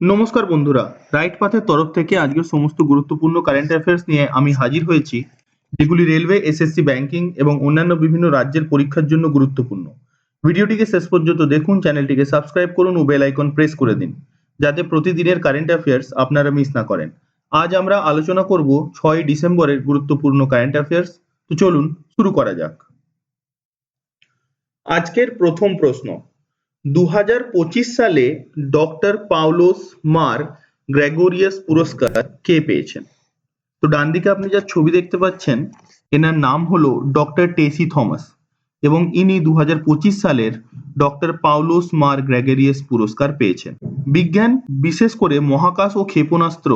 নমস্কার বন্ধুরা, রাইট পাথের তরফ থেকে আজকের সমস্ত গুরুত্বপূর্ণ কারেন্ট অ্যাফেয়ার্স নিয়ে আমি হাজির হয়েছি, যেগুলি রেলওয়ে, এসএসসি, ব্যাংকিং এবং অন্যান্য বিভিন্ন রাজ্যের পরীক্ষার জন্য গুরুত্বপূর্ণ। ভিডিওটিকে শেষ পর্যন্ত দেখুন, চ্যানেলটিকে সাবস্ক্রাইব করুন ও বেল আইকন প্রেস করে দিন, যাতে প্রতিদিনের কারেন্ট অ্যাফেয়ার্স আপনারা মিস না করেন। আজ আমরা আলোচনা করব 6 ডিসেম্বরের গুরুত্বপূর্ণ কারেন্ট অ্যাফেয়ার্স। তো চলুন শুরু করা যাক। আজকের প্রথম প্রশ্ন, 2025 সালে ডক্টর পাওলোস মার গ্রেগরিয়াস পুরস্কার কে পেয়েছেন? তো ডান দিকে আপনি যা ছবি দেখতে পাচ্ছেন, এনার নাম হলো ডক্টর টেসি থমাস এবং ইনি 2025 সালের ডক্টর পাওলোস মার গ্রেগরিয়াস পুরস্কার পেয়েছেন। বিজ্ঞান, বিশেষ করে মহাকাশ ও ক্ষেপণাস্ত্র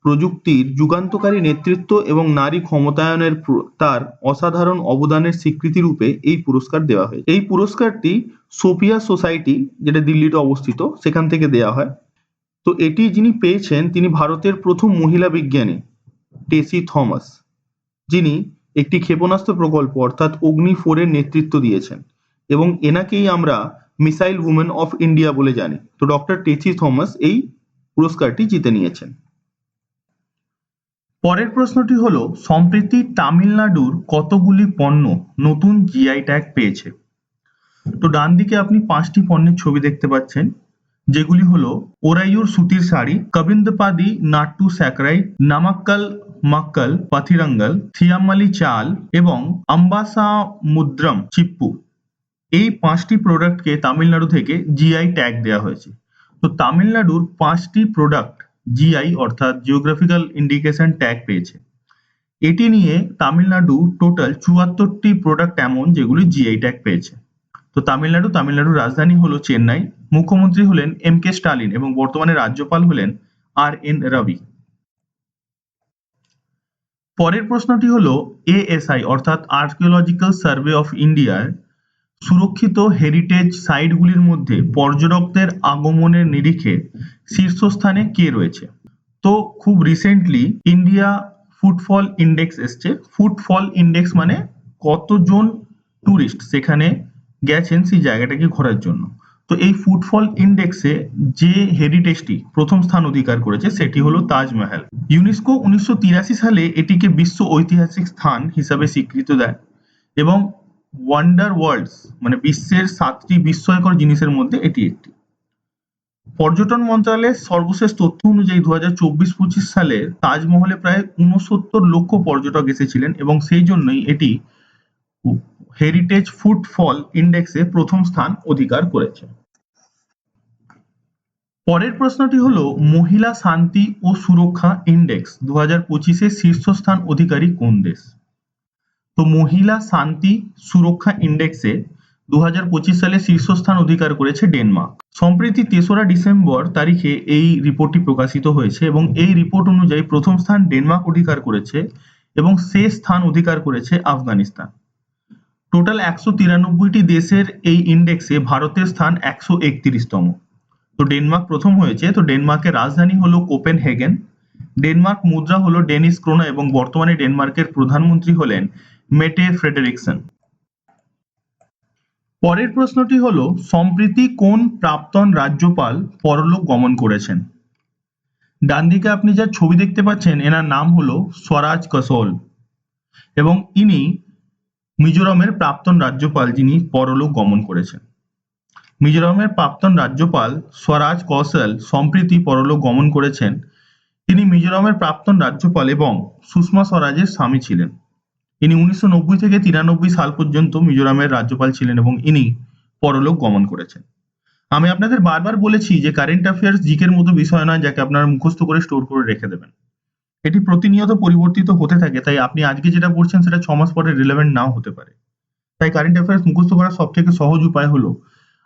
প্রযুক্তির যুগান্তকারী নেতৃত্ব এবং নারী ক্ষমতায়নের তার অসাধারণ অবদানের স্বীকৃতি রূপে এই পুরস্কার দেওয়া হয়। এই পুরস্কারটি সোফিয়া সোসাইটি, যেটা দিল্লিতে অবস্থিত, সেখান থেকে দেওয়া হয়। তো এটি যিনি পেয়েছেন তিনি ভারতের প্রথম মহিলা বিজ্ঞানী টেসি থমাস, যিনি একটি ক্ষেপণাস্ত্র প্রকল্প অর্থাৎ অগ্নি 4 এর নেতৃত্ব দিয়েছেন এবং এনাকেই আমরা মিসাইল উমেন অফ ইন্ডিয়া বলে জানি। তো ডক্টর টেসি থমাস এই পুরস্কারটি জিতে নিয়েছেন। পরের প্রশ্নটি হলো, সম্প্রতি তামিলনাড়ুর কতগুলি পণ্য নতুন জিআই ট্যাগ পেয়েছে? তো ডান দিকে আপনি 5টি পণ্যের ছবি দেখতে পাচ্ছেন, যেগুলি হলো ওরাইয়ুর সুতির শাড়ি, কবিন্দপাদি নাট্টু স্যাকরাই, নামাক্কাল মাক্কাল পাথিরাঙ্গাল, থিয়াম্মালি চাল এবং আম্বাসামুদ্রম চিপ্পু। এই 5টি প্রোডাক্টকে তামিলনাড়ু থেকে জিআই ট্যাগ দেওয়া হয়েছে। তো তামিলনাড়ুর 5টি প্রোডাক্ট জিআই অর্থাৎ জিওগ্রাফিক্যাল ইন্ডিকেশন ট্যাগ পেয়েছে। এটি নিয়ে তামিলনাড়ু টোটাল 74টি প্রোডাক্ট এমন যেগুলি জিআই ট্যাগ পেয়েছে। তো তামিলনাড়ুর রাজধানী হলো চেন্নাই, মুখ্যমন্ত্রী হলেন এম.কে. স্টালিন এবং বর্তমানে রাজ্যপাল হলেন আর.এন. রবি। পরের প্রশ্নটি হলো, এএসআই অর্থাৎ আর্কিওলজিক্যাল সার্ভে অফ ইন্ডিয়ার সুরক্ষিত হেরিটেজ সাইটগুলির মধ্যে পর্যটকদের আগমনের নিরিখে শীর্ষস্থানে কে রয়েছে? তো খুব রিসেন্টলি ইন্ডিয়া ফুটফল ইন্ডেক্স এসছে। ফুটফল ইন্ডেক্স মানে কতজন টুরিস্ট সেখানে গেছেন সেই জায়গাটাকে ঘোরার জন্য। তো এই ফুটফল ইন্ডেক্সে যে হেরিটেজটি প্রথম স্থান অধিকার করেছে সেটি হলো তাজমহল। ইউনেস্কো 1983 সালে এটিকে বিশ্ব ঐতিহাসিক স্থান হিসাবে স্বীকৃতি দেয় এবং ওয়ান্ডার ওয়ার্ল্ডস মানে বিশ্বের 7টি বিস্ময়কর জিনিসের মধ্যে এটি একটি। পর্যটন মন্ত্রণালয়ের সর্বশেষ তথ্য অনুযায়ী 2024-25 সালে তাজমহলে প্রায় 69 লক্ষ পর্যটক এসেছিলেন এবং সেই জন্যই এটি হেরিটেজ ফুটফল ইন্ডেক্সে প্রথম স্থান অধিকার করেছে। পরের প্রশ্নটি হলো, মহিলা শান্তি ও সুরক্ষা ইন্ডেক্স 2025-এ শীর্ষস্থান অধিকারী কোন দেশ? তো মহিলা শান্তি সুরক্ষা ইন্ডেক্সে 2025 সালে শীর্ষস্থান অধিকার করেছে ডেনমার্ক। সম্প্রতি 3রা ডিসেম্বর তারিখে এই রিপোর্টটি প্রকাশিত হয়েছে এবং এই রিপোর্ট অনুযায়ী প্রথম স্থান ডেনমার্ক অধিকার করেছে এবং শেষ স্থান অধিকার করেছে আফগানিস্তান। টোটাল 193টি দেশের এই ইন্ডেক্সে ভারতের স্থান 131তম। তো ডেনমার্ক প্রথম হয়েছে। তো ডেনমার্কের রাজধানী হলো কোপেনহেগেন। ডেনমার্ক মুদ্রা হলো ডেনিশ ক্রোনা এবং বর্তমানে ডেনমার্কের প্রধানমন্ত্রী হলেন মেটে ফ্রেডেরিকসন। পরের প্রশ্নটি হলো, সম্প্রতি কোন প্রাক্তন রাজ্যপাল পরলোক গমন করেছেন? ডান দিকে আপনি যা ছবি দেখতে পাচ্ছেন এনার নাম হলো স্বরাজ কসোল এবং ইনি মিজোরামের প্রাক্তন রাজ্যপাল যিনি পরলোক গমন করেছেন। মিজোরামের প্রাক্তন রাজ্যপাল স্বরাজ কসল সম্প্রতি পরলোক গমন করেছেন। তিনি মিজোরামের প্রাক্তন রাজ্যপাল এবং সুষমা স্বরাজের স্বামী ছিলেন। ইনি 1990 থেকে 93 সাল পর্যন্ত মিজোরামের রাজ্যপাল ছিলেন এবং ইনি পরলোক গমন করেছেন। আমি আপনাদের বারবার বলেছি যে কারেন্ট অ্যাফেয়ার্স জিকের মতো বিষয় নয় যাকে আপনারা মুখস্থ করে স্টোর করে রেখে দেবেন। এটি প্রতিনিয়ত পরিবর্তিত হতে থাকে, তাই আপনি আজকে যেটা পড়ছেন সেটা 6 মাস পরে রিলেভেন্ট নাও হতে পারে। তাই কারেন্ট অ্যাফেয়ার্স মুখস্থ করার সব থেকে সহজ উপায় হলো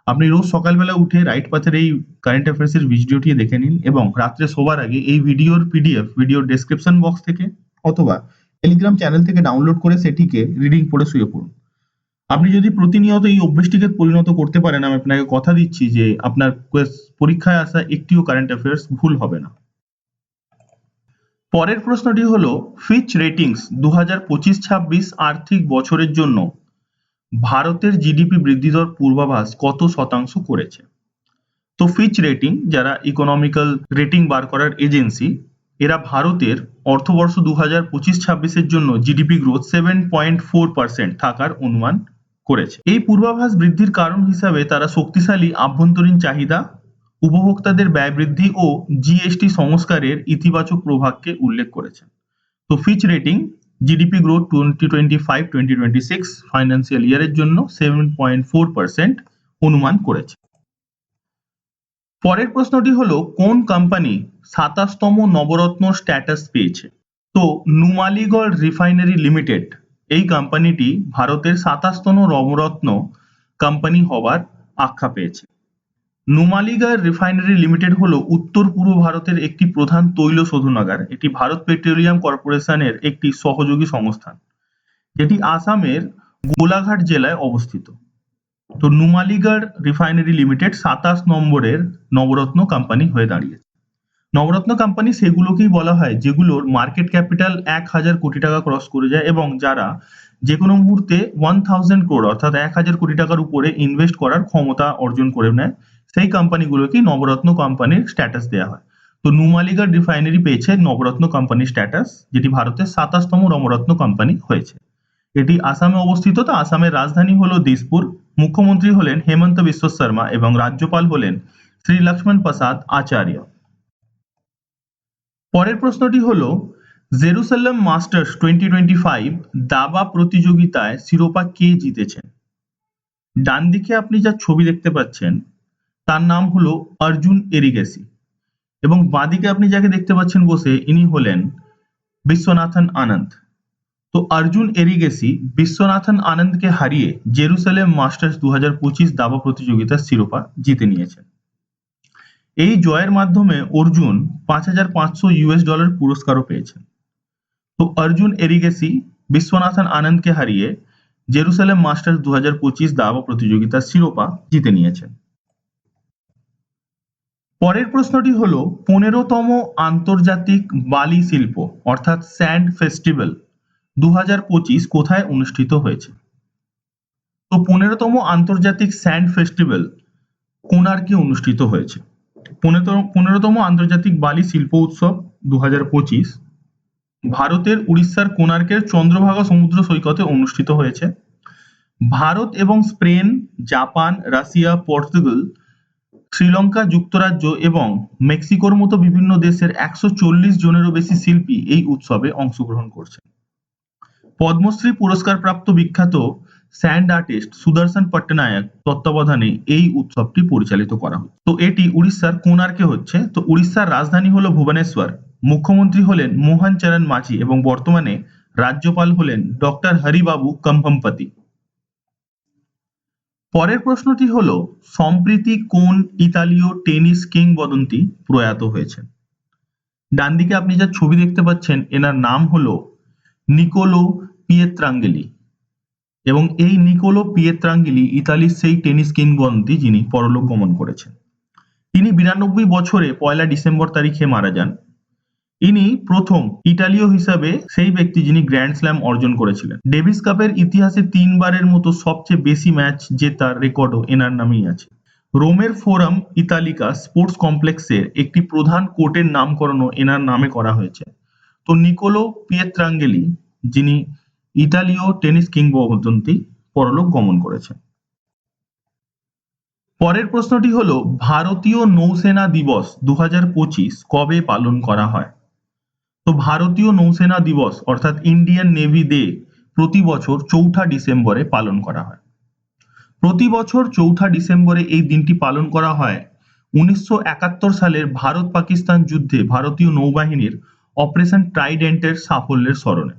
আপনি রোজ সকালবেলা উঠে রাইট পাথের এই কারেন্ট অ্যাফেয়ার্স এর ভিডিওটি দেখে নিন এবং রাত্রে শোবার আগে এই ভিডিওর পিডিএফ ভিডিওর ডেসক্রিপশন বক্স থেকে অথবা টেলিগ্রাম চ্যানেল থেকে ডাউনলোড করে সেটিকে রিডিং পড়ে শুয়ে পড়ুন। আপনি যদি প্রতিনিয়ত এই অভ্যেসটিকে পরিণত করতে পারেন, আমি আপনাকে কথা দিচ্ছি যে আপনার পরীক্ষায় আসা একটিও কারেন্ট অ্যাফেয়ার্স ভুল হবে না। পরের প্রশ্নটি হলো, ফিচ রেটিংস 2025-26 আর্থিক বছরের জন্য ভারতের জিডিপি বৃদ্ধি দর পূর্বাভাস কত শতাংশ করেছে? তো ফিচ রেটিং, যারা ইকোনমিক্যাল রেটিং বার করার এজেন্সি, এরা ভারতের অর্থবর্ষ 2025-26-এর জন্য জিডিপি গ্রোথ 7.4% থাকার অনুমান করেছে। এই পূর্বাভাস বৃদ্ধির কারণ হিসাবে তারা শক্তিশালী আভ্যন্তরীণ চাহিদা, উপভোক্তাদের ব্যয় বৃদ্ধি ও জিএসটি সংস্কারের ইতিবাচক প্রভাবকে উল্লেখ করেছে। তো ফিচ রেটিং জিডিপি গ্রোথ 2025-2026 ফাইন্যান্সিয়াল ইয়ারের জন্য 7.4% অনুমান করেছে। পরের প্রশ্নটি হলো, কোন কোম্পানি 27তম নবরত্ন স্ট্যাটাস পেয়েছে? তো নুমালীগড় রিফাইনারি লিমিটেড, এই কোম্পানিটি ভারতের 27তম নবরত্ন কোম্পানি হবার আখ্যা পেয়েছে। নুমালীগড় রিফাইনারি লিমিটেড হলো উত্তর পূর্ব ভারতের একটি প্রধান তৈল শোধনাগার। এটি ভারত পেট্রোলিয়াম কর্পোরেশনের একটি সহযোগী সংস্থা, যেটি আসামের গোলাঘাট জেলায় অবস্থিত। তো নুমালীগড় রিফাইনারি লিমিটেড 27 নম্বরের নবরত্ন কোম্পানি হয়ে দাঁড়িয়েছে। নবরত্ন কোম্পানি সেগুলোকেই বলা হয় যেগুলোর মার্কেট ক্যাপিটাল 1000 কোটি টাকা ক্রস করে যায় এবং যারা যে কোনো মুহূর্তে 1000 crore অর্থাৎ 1000 কোটি টাকার উপরে ইনভেস্ট করার ক্ষমতা অর্জন করে নেয়, সেই কোম্পানিগুলোকেই নবরত্ন কোম্পানির স্ট্যাটাস দেওয়া হয়। তো নুমালীগড় রিফাইনারি পেয়েছে নবরত্ন কোম্পানির স্ট্যাটাস, যেটি ভারতের 27তম নবরত্ন কোম্পানি হয়েছে। এটি আসামে অবস্থিত। তো আসামের রাজধানী হলো দিসপুর। মুখ্যমন্ত্রী হলেন হেমন্ত বিশ্ব শর্মা এবং রাজ্যপাল হলেন শ্রী লক্ষ্মণ প্রসাদ আচার্য। পরের প্রশ্নটি হলো, জেরুসালেম মাস্টার্স 2025 দাবা প্রতিযোগিতায় শিরোপা কে জিতেছেন? ডান দিকে আপনি যা ছবি দেখতে পাচ্ছেন তার নাম হলো অর্জুন এরিগেসি, এবং বাঁদিকে আপনি যাকে দেখতে পাচ্ছেন বসে, ইনি হলেন বিশ্বনাথন আনন্দ। তো অর্জুন এরিগেসি বিশ্বনাথন আনন্দকে হারিয়ে জেরুসালেম মাস্টার্স 2025 দাবা প্রতিযোগিতার শিরোপা জিতে নিয়েছেন। এই জয়ের মাধ্যমে অর্জুন $5500 পুরস্কারও পেয়েছেন। তো অর্জুন এরিগেসি বিশ্বনাথন আনন্দকে হারিয়ে জেরুসালেম মাস্টার্স 2025 দাবা প্রতিযোগিতার শিরোপা জিতে নিয়েছেন। পরের প্রশ্নটি হলো, 15তম আন্তর্জাতিক বালি শিল্প অর্থাৎ স্যান্ড ফেস্টিভ্যাল 2025 কোথায় অনুষ্ঠিত হয়েছে? তো 15তম আন্তর্জাতিক স্যান্ড ফেস্টিভ্যাল কোণার্কে অনুষ্ঠিত হয়েছে। 15তম আন্তর্জাতিক বালি শিল্প উৎসব 2025 ভারতের উড়িষ্যার কোণার্কের চন্দ্রভাগা সমুদ্র সৈকতে অনুষ্ঠিত হয়েছে। ভারত এবং Spain, Japan, Russia, Portugal, Sri Lanka, যুক্তরাজ্য এবং মেক্সিকোর মতো বিভিন্ন দেশের 140 জনেরও বেশি শিল্পী এই উৎসবে অংশগ্রহণ করছে। পদ্মশ্রী পুরস্কারপ্রাপ্ত বিখ্যাত স্যান্ড আর্টিস্ট সুদর্শন পট্টনায়ক তত্ত্বাবধানে এই উৎসবটি পরিচালিত করা হয়। তো এটি উড়িষ্যার কোণার্কে হচ্ছে। তো উড়িষ্যার রাজধানী হলো ভুবনেশ্বর। মুখ্যমন্ত্রী হলেন মোহন চরণ মাঝি এবং বর্তমানে রাজ্যপাল হলেন ডক্টর হরিবাবু কম্ভমপতি। পরের প্রশ্নটি হলো, সম্প্রতি কোন ইতালীয় টেনিস কিংবদন্তি প্রয়াত হয়েছেন? ডান দিকে আপনি যা ছবি দেখতে পাচ্ছেন এনার নাম হলো নিকোলো পিয়েত্রাঙ্গেলি, এবং এই নিকোলো পিয়েত্রাঙ্গেলি ইতালির সেই টেনিস কিংবদন্তি যিনি পরলোক গমন করেছেন। তিনি 92 বছরে 1 ডিসেম্বর তারিখে মারা যান। ইনি প্রথম ইতালীয় হিসাবে সেই ব্যক্তি যিনি গ্র্যান্ড স্ল্যাম অর্জন করেছিলেন। ডেভিস কাপের ইতিহাসে 3 বারের মতো সবচেয়ে বেশি ম্যাচ জেতার রেকর্ডও এনার নামেই আছে। রোমের ফোরাম ইতালিকা স্পোর্টস কমপ্লেক্সের একটি প্রধান কোর্টের নামকরণও এনার নামে করা হয়েছে। তো নিকোলো পিয়েত্রাঙ্গেলি, যিনি ইতালীয় টেনিস কিংবদন্তি, পরলোক গমন করেছেন। পরের প্রশ্নটি হলো, ভারতীয় নৌসেনা দিবস 2025 কবে পালন করা হয়? তো ভারতীয় নৌসেনা দিবস অর্থাৎ ইন্ডিয়ান নেভি ডে প্রতি বছর 4 ডিসেম্বরে পালন করা হয়। প্রতি বছর 4 ডিসেম্বরে এই দিনটি পালন করা হয় 1971 সালের ভারত পাকিস্তান যুদ্ধে ভারতীয় নৌবাহিনীর অপারেশন ট্রাইডেন্টের সাফল্যের স্মরণে।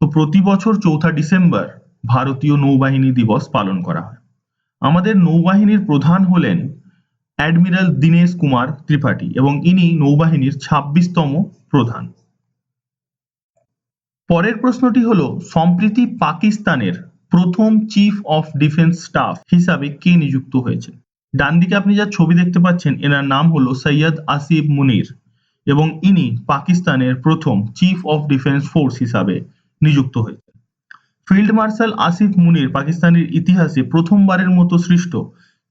তো প্রতি বছর 4 ডিসেম্বর ভারতীয় নৌবাহিনী দিবস পালন করা হয়। আমাদের নৌবাহিনীর প্রধান হলেন অ্যাডমিরাল দীনেশ কুমার ত্রিপাঠী এবং ইনি নৌবাহিনীর 26তম প্রধান। পরের প্রশ্নটি হলো, সম্প্রতি পাকিস্তানের প্রথম চিফ অফ ডিফেন্স স্টাফ হিসাবে কে নিযুক্ত হয়েছে? ডান দিকে আপনি যা ছবি দেখতে পাচ্ছেন এনার নাম হলো সৈয়দ আসিফ মুনির, এবং ইনি পাকিস্তানের প্রথম চিফ অফ ডিফেন্স ফোর্স হিসাবে নিযুক্ত হয়েছে। ফিল্ড মার্শাল আসিফ মুনির পাকিস্তানের ইতিহাসে প্রথমবারের মতো সৃষ্ট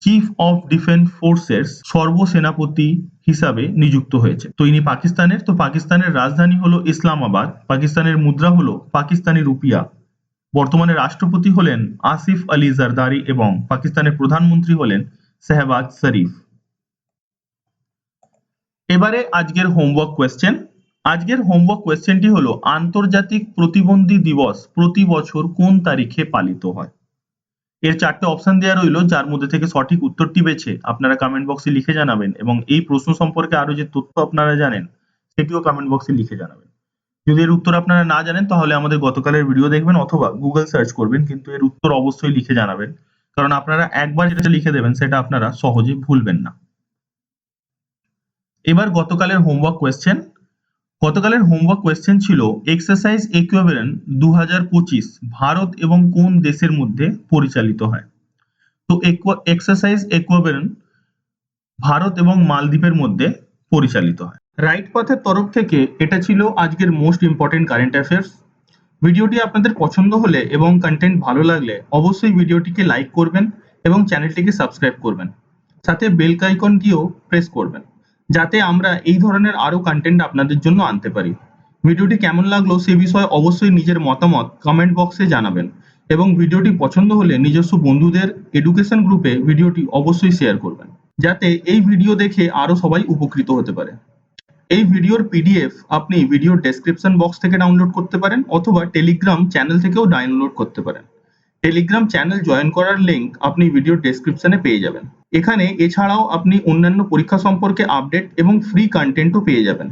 চিফ অফ ডিফেন্স ফোর্সেস সর্বসেনাপতি হিসাবে নিযুক্ত হয়েছে। তো ইনি পাকিস্তানের। তো পাকিস্তানের রাজধানী হলো ইসলামাবাদ। পাকিস্তানের মুদ্রা হলো পাকিস্তানি রুপিয়া। বর্তমানে রাষ্ট্রপতি হলেন আসিফ আলী জারদারি এবং পাকিস্তানের প্রধানমন্ত্রী হলেন শাহবাজ শরীফ। এবারে আজকের হোমওয়ার্ক কোয়েশ্চেন। আজকের হোমওয়ার্ক কোয়েশ্চেনটি হলো আন্তর্জাতিক প্রতিবন্ধী দিবস প্রতি বছর কোন তারিখে পালিত হয়? এর 4টে অপশন দেওয়া রইল, যার মধ্যে থেকে সঠিক উত্তরটি বেছে আপনারা কমেন্ট বক্সে লিখে জানাবেন এবং এই প্রশ্ন সম্পর্কে আরো যে তথ্য আপনারা জানেন সেটিও কমেন্ট বক্সে লিখে জানাবেন। যদি এর উত্তর আপনারা না জানেন তাহলে আমাদের গতকালের ভিডিও দেখবেন অথবা গুগল সার্চ করবেন, কিন্তু এর উত্তর অবশ্যই লিখে জানাবেন, কারণ আপনারা একবার যেটা লিখে দেবেন সেটা আপনারা সহজে ভুলবেন না। এবার গতকালের হোমওয়ার্ক কোয়েশ্চেন। গতকালের হোমওয়ার্ক কোয়েশ্চেন ছিল এক্সারসাইজ ইকুইভ্যালেন্ট 2025 ভারত এবং কোন দেশের মধ্যে পরিচালিত হয়? তো এক্সারসাইজ ইকুইভ্যালেন্ট ভারত এবং মালদ্বীপের মধ্যে পরিচালিত হয়। রাইট পাথের তরফ থেকে এটা ছিল আজকের মোস্ট ইম্পর্টেন্ট কারেন্ট অ্যাফেয়ার্স। ভিডিওটি আপনাদের পছন্দ হলে এবং কন্টেন্ট ভালো লাগলে অবশ্যই ভিডিওটিকে লাইক করবেন এবং চ্যানেলটিকে সাবস্ক্রাইব করবেন, সাথে বেল আইকনটিও প্রেস করবেন, যাতে আমরা এই ধরনের আরো কন্টেন্ট আপনাদের জন্য আনতে পারি। ভিডিওটি কেমন লাগলো সে বিষয়ে অবশ্যই নিজের মতামত কমেন্ট বক্সে জানাবেন এবং ভিডিওটি পছন্দ হলে নিজস্ব বন্ধুদের এডুকেশন গ্রুপে ভিডিওটি অবশ্যই শেয়ার করবেন, যাতে এই ভিডিও দেখে আরো সবাই উপকৃত হতে পারে। এই ভিডিওর পিডিএফ আপনি ভিডিওর ডেসক্রিপশন বক্স থেকে ডাউনলোড করতে পারেন অথবা টেলিগ্রাম চ্যানেল থেকেও ডাউনলোড করতে পারেন। টেলিগ্রাম চ্যানেল জয়েন করার লিংক আপনি ভিডিওর ডেসক্রিপশনে পেয়ে যাবেন। এখানে এছাড়াও আপনি অন্যান্য পরীক্ষা সম্পর্কে আপডেট এবং ফ্রি কন্টেন্টও পেয়ে যাবেন।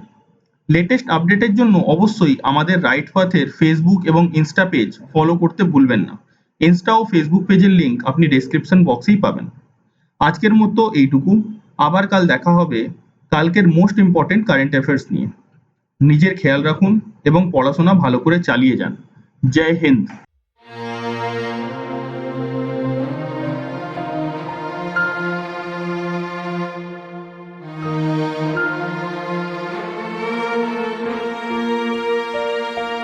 লেটেস্ট আপডেটের জন্য অবশ্যই আমাদের রাইট পাথের ফেসবুক এবং ইনস্টা পেজ ফলো করতে ভুলবেন না। ইনস্টা ও ফেসবুক পেজের লিংক আপনি ডেসক্রিপশন বক্সেই পাবেন। আজকের মতো এইটুকু। আবার কাল দেখা হবে কালকের মোস্ট ইম্পর্টেন্ট কারেন্ট অ্যাফেয়ার্স নিয়ে। নিজের খেয়াল রাখুন এবং পড়াশোনা ভালো করে চালিয়ে যান। জয় হিন্দ।